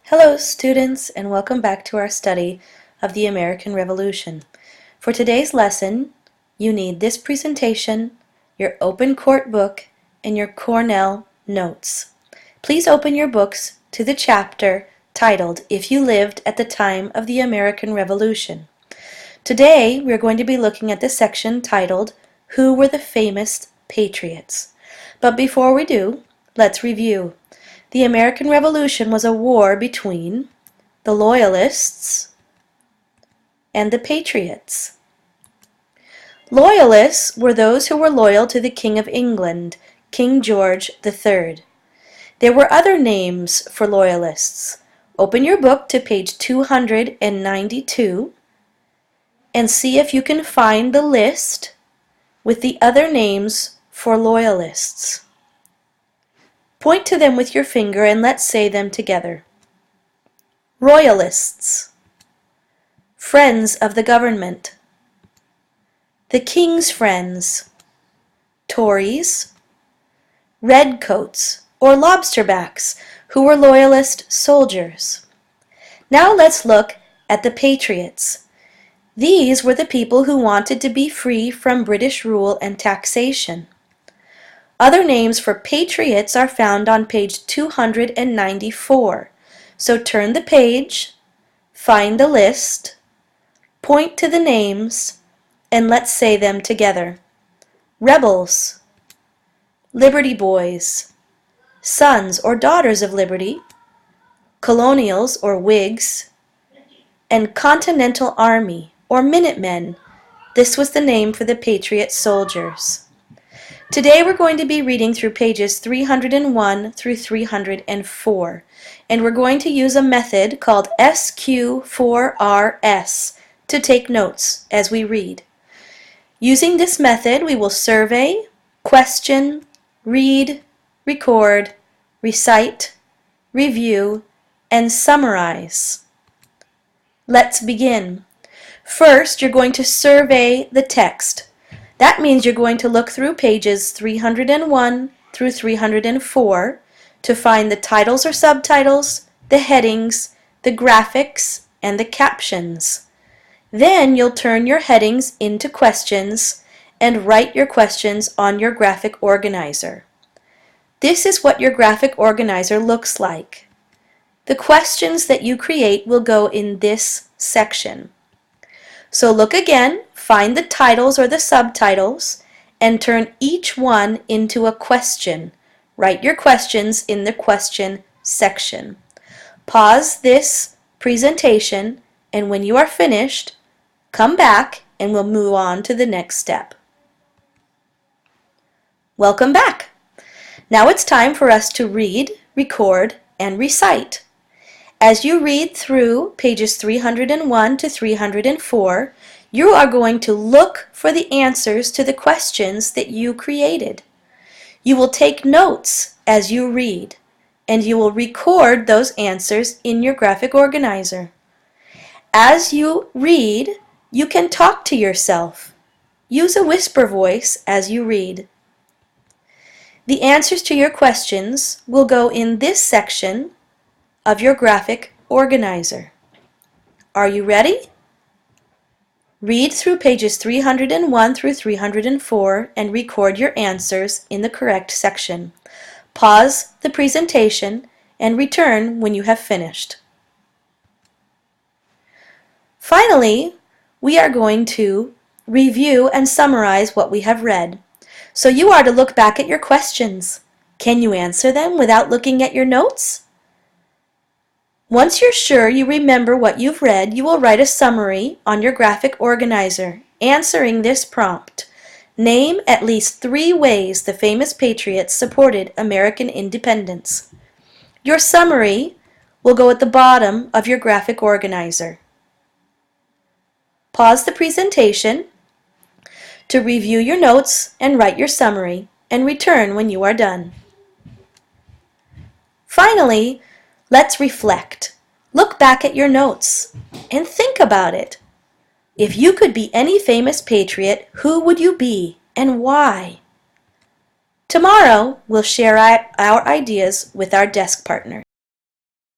Hello students, and welcome back to our study of the American Revolution. For today's lesson, you need this presentation, your open court book, and your Cornell notes. Please open your books to the chapter titled, If You Lived at the Time of the American Revolution. Today, we're going to be looking at the section titled, Who Were the Famous Patriots? But before we do, let's review. The American Revolution was a war between the Loyalists and the Patriots. Loyalists were those who were loyal to the King of England, King George III. There were other names for Loyalists. Open your book to page 292 and see if you can find the list with the other names for Loyalists. Point to them with your finger and let's say them together. Royalists, friends of the government, the King's friends, Tories, redcoats or lobsterbacks who were loyalist soldiers. Now let's look at the Patriots. These were the people who wanted to be free from British rule and taxation. Other names for patriots are found on page 294. So turn the page, find the list, point to the names, and let's say them together. Rebels, Liberty Boys, Sons or Daughters of Liberty, Colonials or Whigs, and Continental Army or Minutemen. This was the name for the Patriot soldiers. Today we're going to be reading through pages 301 through 304, and we're going to use a method called SQ4RS to take notes as we read. Using this method, we will survey, question, read, record, recite, review, and summarize. Let's begin. First, you're going to survey the text. That means you're going to look through pages 301 through 304 to find the titles or subtitles, the headings, the graphics, and the captions. Then you'll turn your headings into questions and write your questions on your graphic organizer. This is what your graphic organizer looks like. The questions that you create will go in this section. So look again, find the titles or the subtitles, and turn each one into a question. Write your questions in the question section. Pause this presentation, and when you are finished, come back and we'll move on to the next step. Welcome back. Now it's time for us to read, record, and recite. As you read through pages 301 to 304, you are going to look for the answers to the questions that you created. You will take notes as you read, and you will record those answers in your graphic organizer. As you read, you can talk to yourself. Use a whisper voice as you read. The answers to your questions will go in this section of your graphic organizer. Are you ready? Read through pages 301 through 304 and record your answers in the correct section. Pause the presentation and return when you have finished. Finally, we are going to review and summarize what we have read. So you are to look back at your questions. Can you answer them without looking at your notes? Once you're sure you remember what you've read, you will write a summary on your graphic organizer, answering this prompt. Name at least 3 ways the famous patriots supported American independence. Your summary will go at the bottom of your graphic organizer. Pause the presentation to review your notes and write your summary, and return when you are done. Finally, let's reflect. Look back at your notes and think about it. If you could be any famous patriot, who would you be and why? Tomorrow, we'll share our ideas with our desk partners.